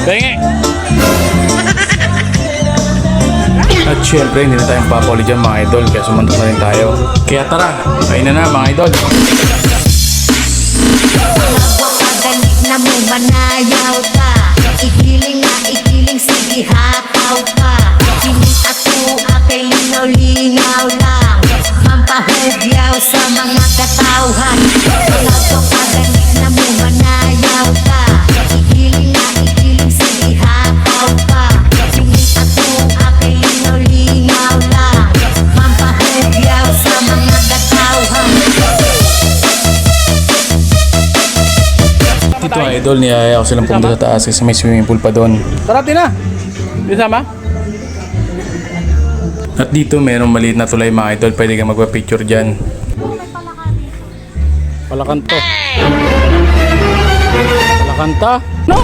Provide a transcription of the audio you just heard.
Bengi! At syempre, hindi na tayong papuli dyan mga idol, kaya sumuntok na rin tayo. Kaya tara, kain na mga idol. Napakadali na mo manayaw ka. Ikiling na ikiling, sige hataw ka. Piling ako akay linaw-linaw lang. Mampahugyaw sa mga katawhan. Napakadali na mo manayaw ka. Ikiling na ikiling, sige hataw ka. Piling ako akay linaw-linaw lang. Mampahugyaw sa mga katawhan. Dito mga idol, niyaya ko silang pumunta sa taas kasi may swimming pool pa doon. Tara, Tina! Di sama? At dito mayroong maliit na tulay mga idol, pwede kang magpa-picture dyan. Palakan to. Palakanta? No?